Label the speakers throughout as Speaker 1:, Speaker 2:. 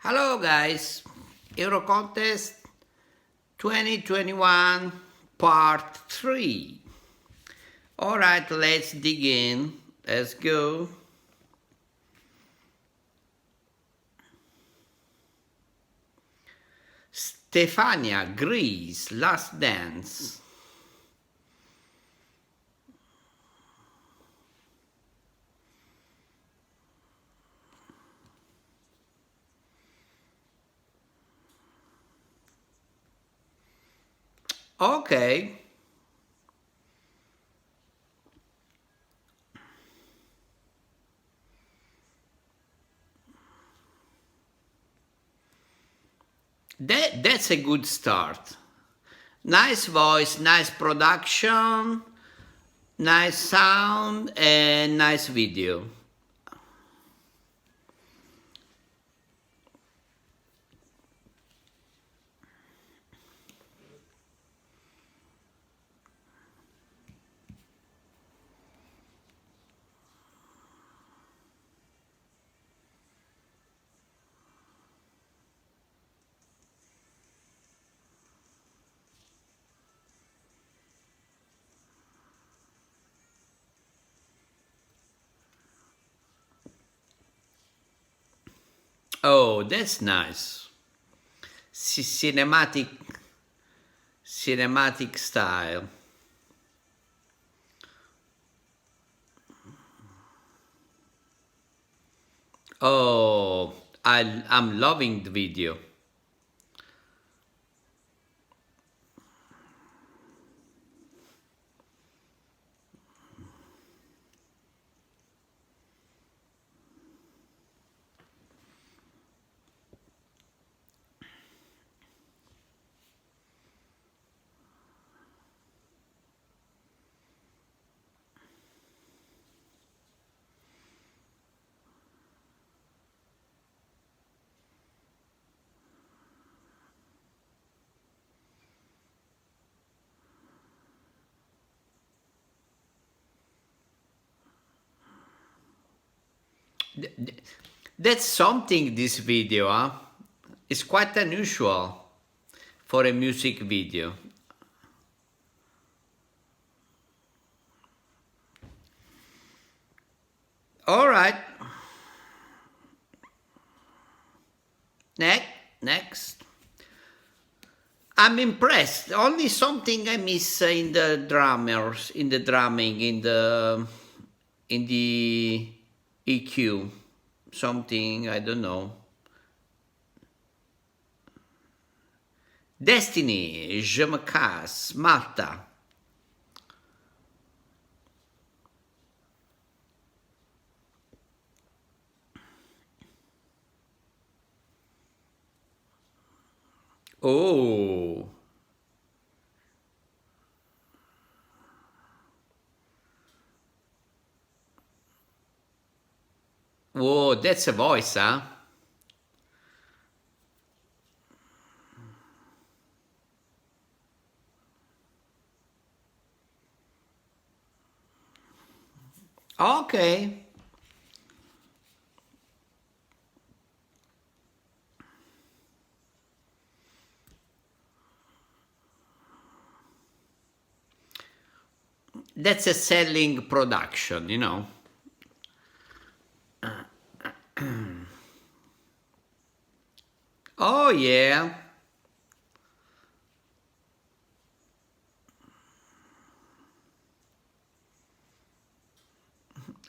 Speaker 1: Hello guys, EuroContest 2021 part 3. Alright, let's dig in. Let's go. Stefania, Greece, Last Dance. Okay. That's a good start. Nice voice, nice production, nice sound, and nice video. Oh, that's nice. Cinematic style. Oh, I'm loving the video. That's something, this video, huh? It's quite unusual for a music video. All right. Next. I'm impressed. Only something I miss in the drummers, in the drumming, in the EQ. Something, I don't know. Destiny, Je me casse, Malta. Oh. Whoa, that's a voice, huh? Okay. That's a selling production, you know. Oh, yeah.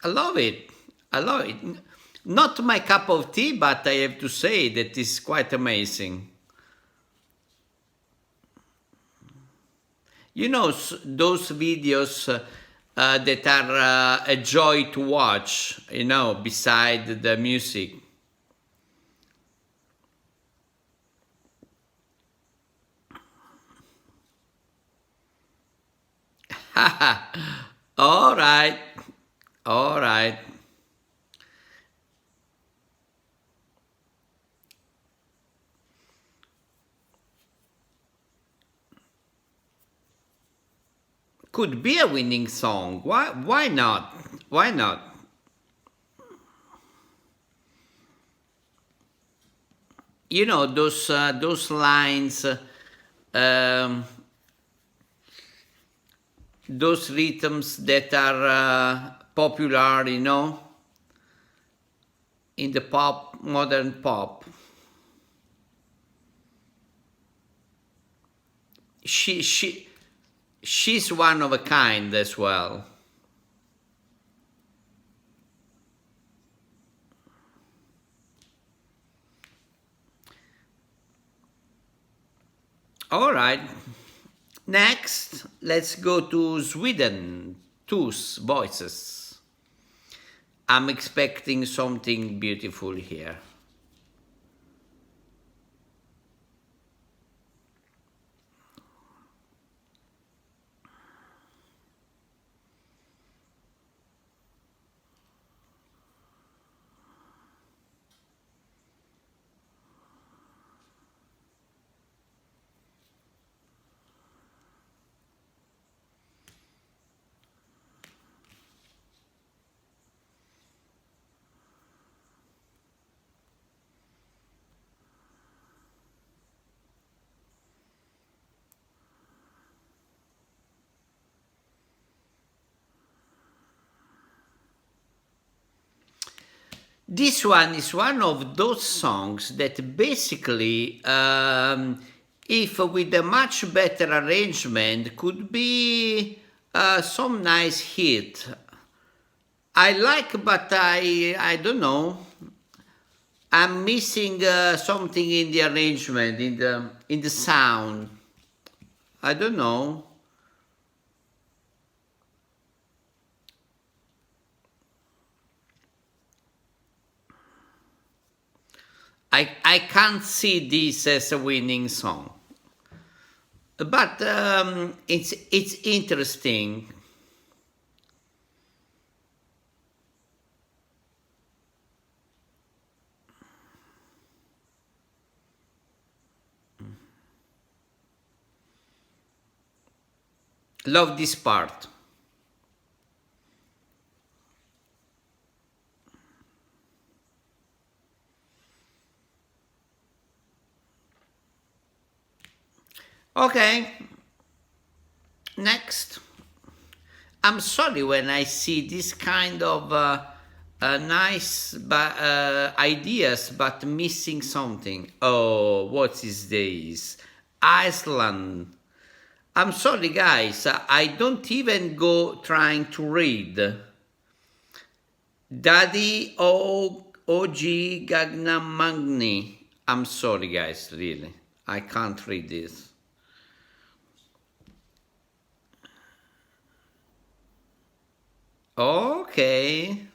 Speaker 1: I love it. I love it. Not my cup of tea, but I have to say that it's quite amazing. You know, those videos that are a joy to watch, you know, beside the music. All right. All right. Could be a winning song. Why not? Why not? you know those lines, um, those rhythms that are popular, you know, in the pop, modern pop. She she she's one of a kind as well. All right. Next, let's go to Sweden. Tusse voices. I'm expecting something beautiful here. This one is one of those songs that basically, if with a much better arrangement, could be some nice hit. I like, but I don't know. I'm missing something in the arrangement, in the sound. I don't know. I can't see this as a winning song, but it's interesting. Love this part. Okay, next. I'm sorry when I see this kind of nice ideas, but missing something. Oh, what is this? Iceland. I'm sorry, guys. I don't even go trying to read. Dadi OG Gagnamagni. I'm sorry, guys, really. I can't read this. Okay.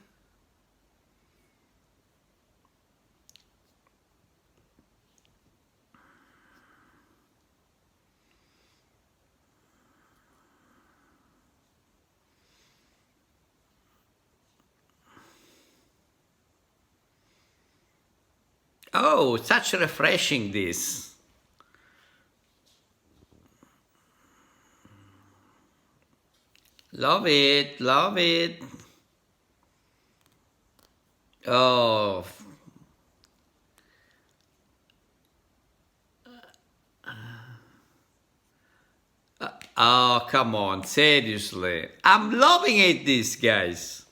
Speaker 1: Oh, such refreshing this. Love it, love it. Oh, oh, come on, seriously. I'm loving it, this, guys.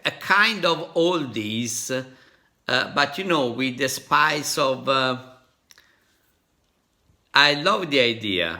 Speaker 1: A kind of oldies, but you know, with the spice of. I love the idea.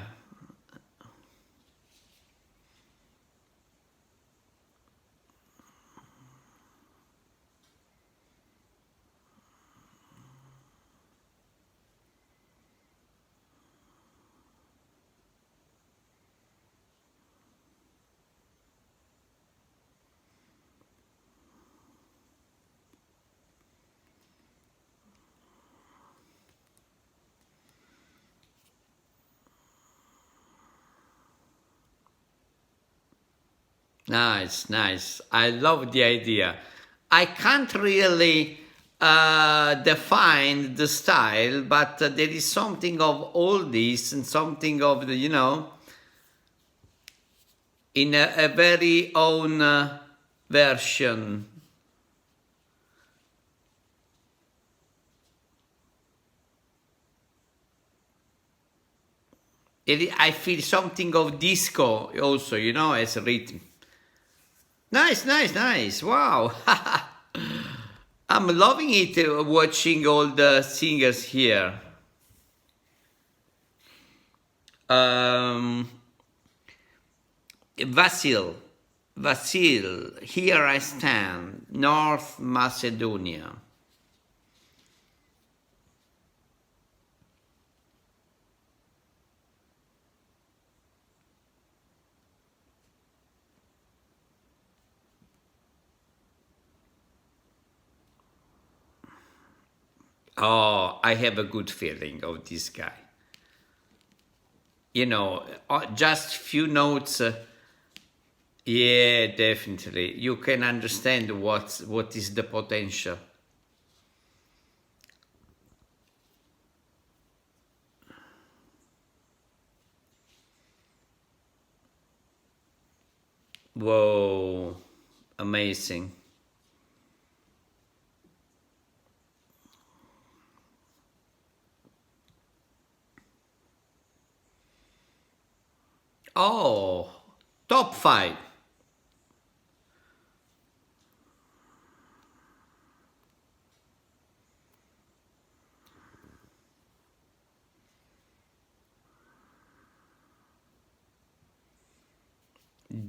Speaker 1: Nice, nice. I love the idea. I can't really define the style, but there is something of all this and something of the, in a very own version. I feel something of disco also, as a rhythm. Nice, nice, nice. Wow. I'm loving it watching all the singers here. Um, Vasil, Vasil, here I stand, North Macedonia. Oh, I have a good feeling of this guy. Just few notes. Yeah, definitely. You can understand what is the potential. Whoa, amazing. Oh, top five.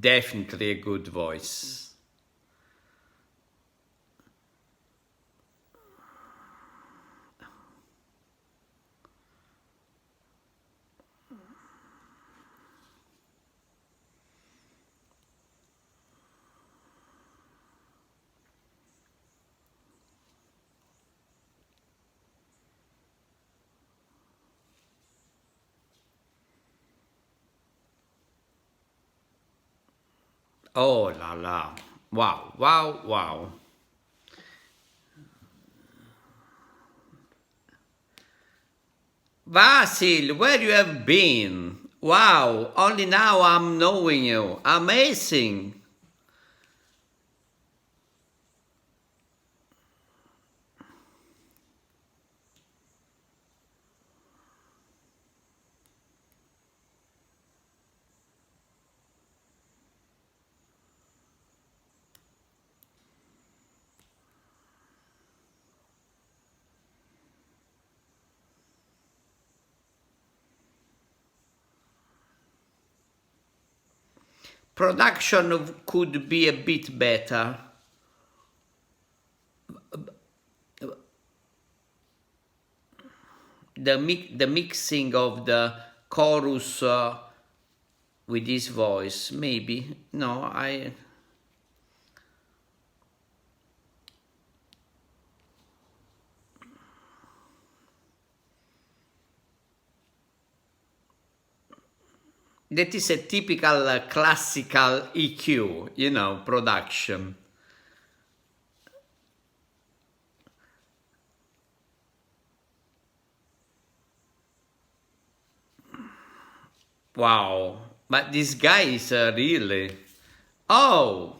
Speaker 1: Definitely a good voice. Oh la la. Wow, wow, wow. Vasil, where you have been? Wow, only now I'm knowing you. Amazing. Could be a bit better. The mixing of the chorus with his voice, maybe. No, I. That is a typical classical EQ, production. Wow, but this guy is really. Oh,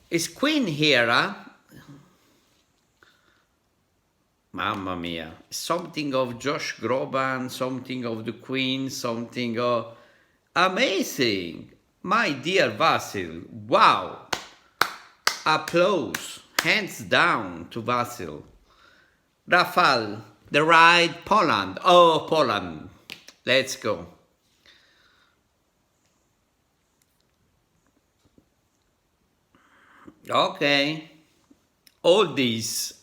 Speaker 1: is Queen here, huh? Mamma mia. Something of Josh Groban, something of the Queen, something of. Amazing! My dear Vasil, wow! Applause, hands down to Vasil. Rafal, the ride, Poland. Oh, Poland. Let's go. Okay. All these.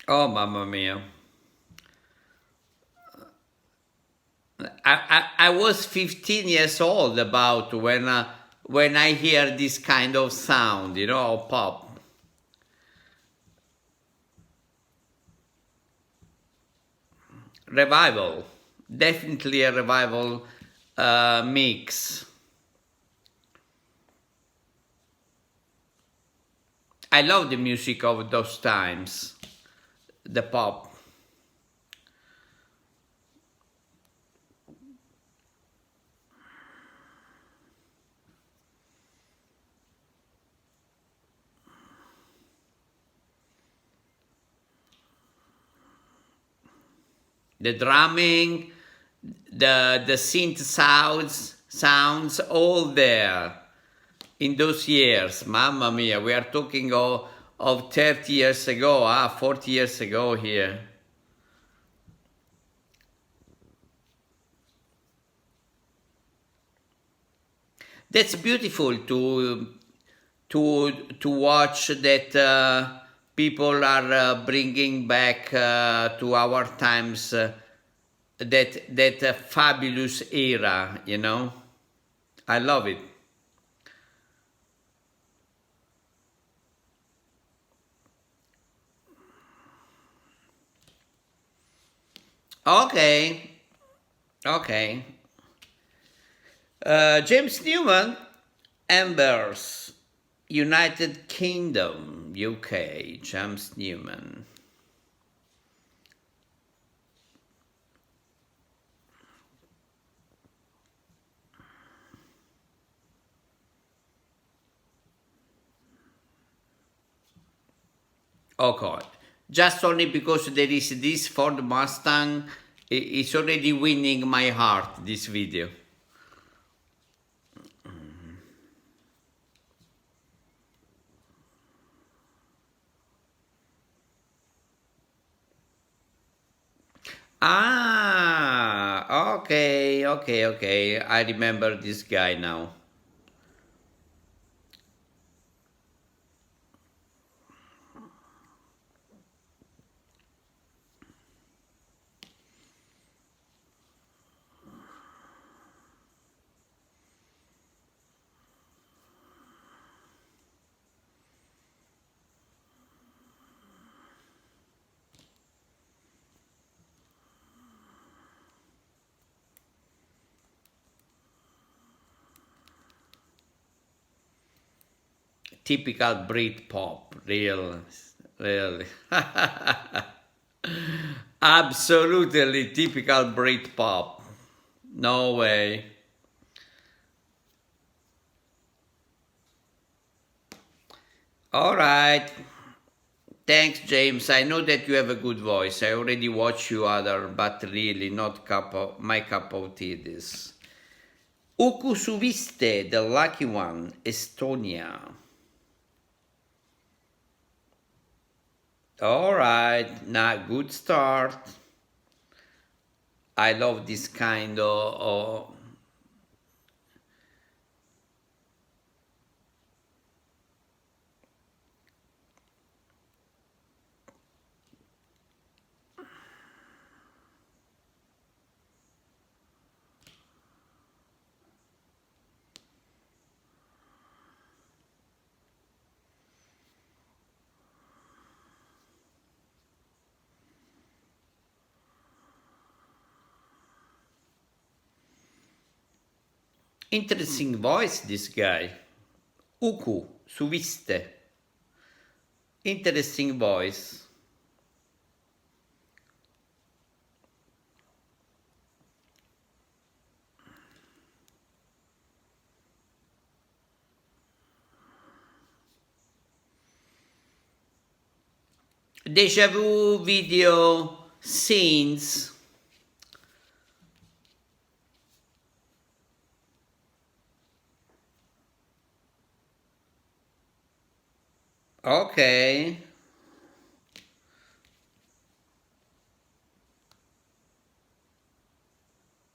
Speaker 1: Oh, mamma mia. I was 15 years old about when when I hear this kind of sound, you know, pop. Revival, definitely a revival mix. I love the music of those times, the pop. The drumming, the synth sounds all there in those years. Mamma mia, we are talking of 30 years ago, 40 years ago here. That's beautiful to watch that people are bringing back to our times that fabulous era, you know. I love it. Okay, okay. James Newman, Embers, United Kingdom, UK, James Newman. Oh God, just only because there is this Ford Mustang, it's already winning my heart, this video. Ah, okay, okay, okay. I remember this guy now. Typical Brit pop, really. Absolutely typical Brit pop. No way. All right. Thanks, James. I know that you have a good voice. I already watched you other, but really not my cup of tea this. Suviste, the lucky one, Estonia. All right, now good start. I love this kind of interesting voice, this guy. Suviste. Interesting voice. Deja vu video scenes. Okay.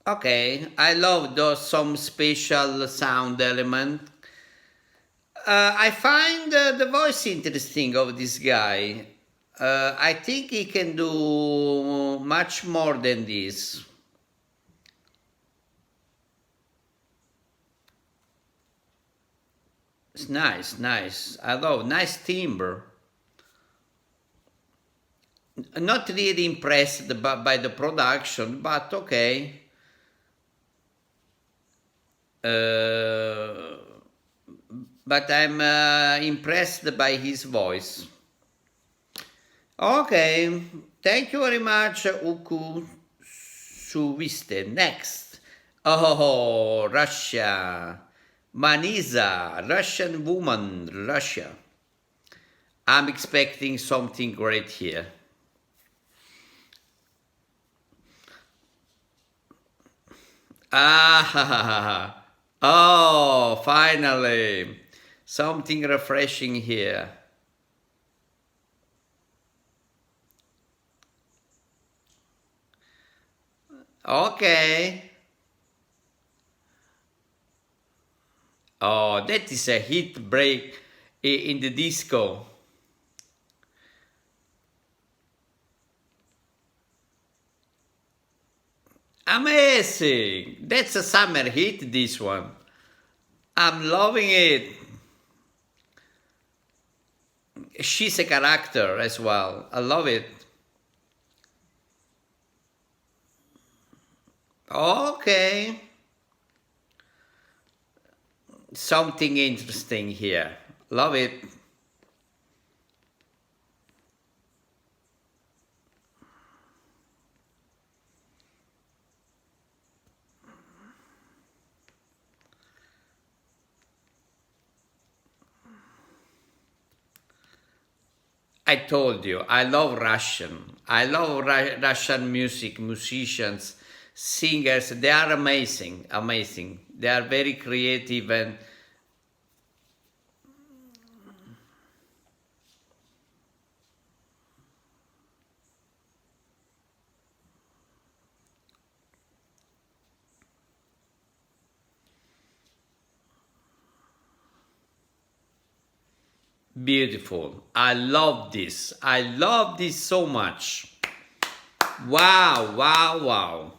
Speaker 1: Okay, I love those some special sound element. I find the voice interesting of this guy. I think he can do much more than this. It's nice, nice. I love nice timbre. Not really impressed by the production, but okay. Uh, but I'm impressed by his voice. Okay, thank you very much, Uku Suviste. Next. Oh, Russia. Manizha, Russian woman, Russia. I'm expecting something great here. Ah, oh, finally. Something refreshing here. Okay. Oh, that is a hit break in the disco. Amazing! That's a summer hit, this one. I'm loving it. She's a character as well. I love it. Okay. Something interesting here. Love it. I told you, I love Russian. I love Russian music, musicians, singers. They are amazing, amazing. They are very creative and beautiful. I love this. I love this so much. Wow, wow, wow.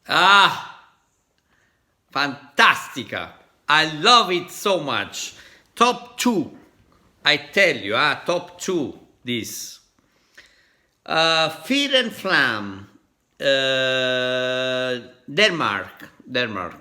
Speaker 1: Ah, fantastica. I love it so much. Top two. I tell you, top two, this. Fear and Flamme. Denmark. Denmark.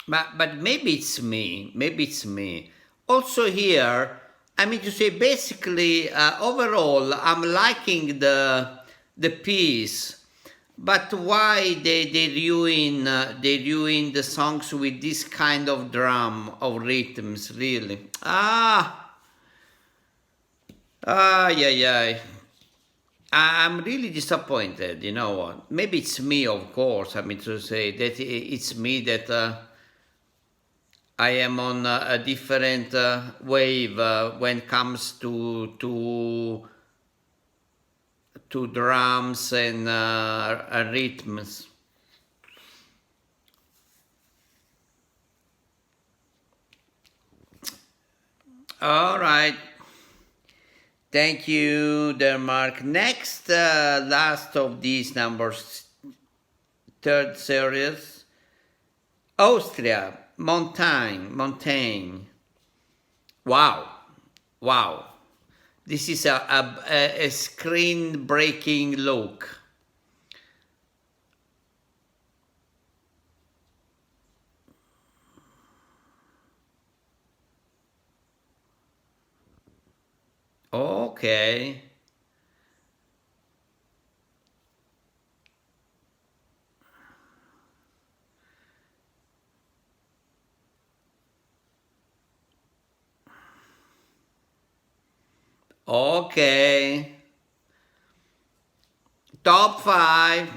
Speaker 1: But maybe it's me. Maybe it's me. Also here, I mean to say, basically, overall, I'm liking the piece. But why they ruin the songs with this kind of drum of rhythms? Really? Yeah, yeah. I'm really disappointed. You know what? Maybe it's me, of course. I mean to say that it's me that. I am on a different wave when it comes to drums and rhythms. All right. Thank you, Denmark. Next, last of these numbers, third series, Austria, Montaigne. Wow, wow. This is a screen-breaking look. Okay. Okay. Top 5.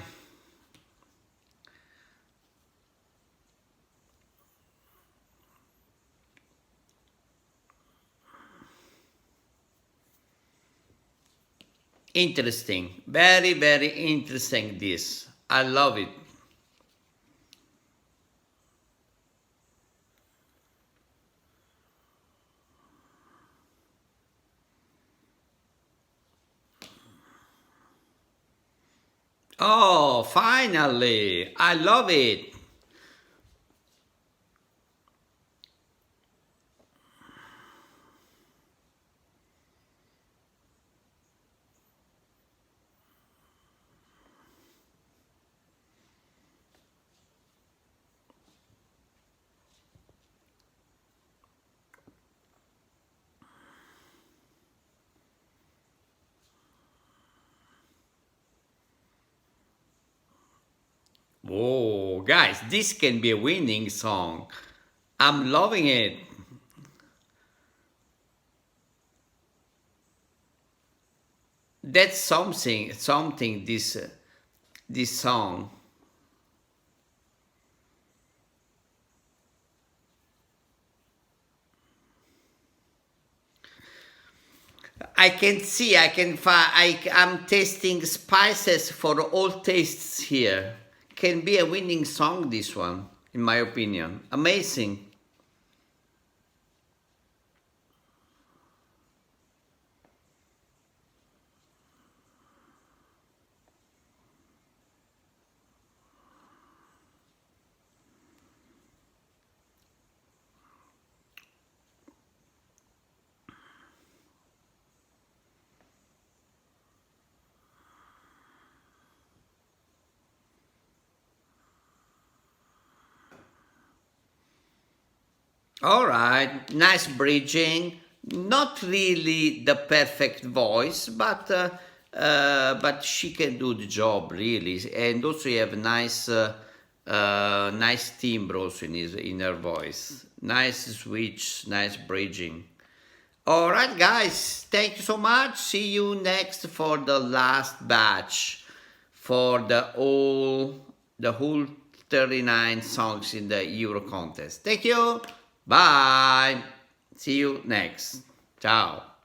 Speaker 1: Interesting. Very, very interesting this. I love it. Oh, finally. I love it. Whoa, guys, this can be a winning song. I'm loving it. That's something this song. I can see, I can find, I'm tasting spices for all tastes here. Can be a winning song, this one, in my opinion. Amazing. All right, nice bridging. Not really the perfect voice, but she can do the job really. And also, you have nice timbre also in her voice. Nice switch, nice bridging. All right, guys, thank you so much. See you next for the last batch for the whole 39 songs in the Euro contest. Thank you. Bye. See you next. Ciao.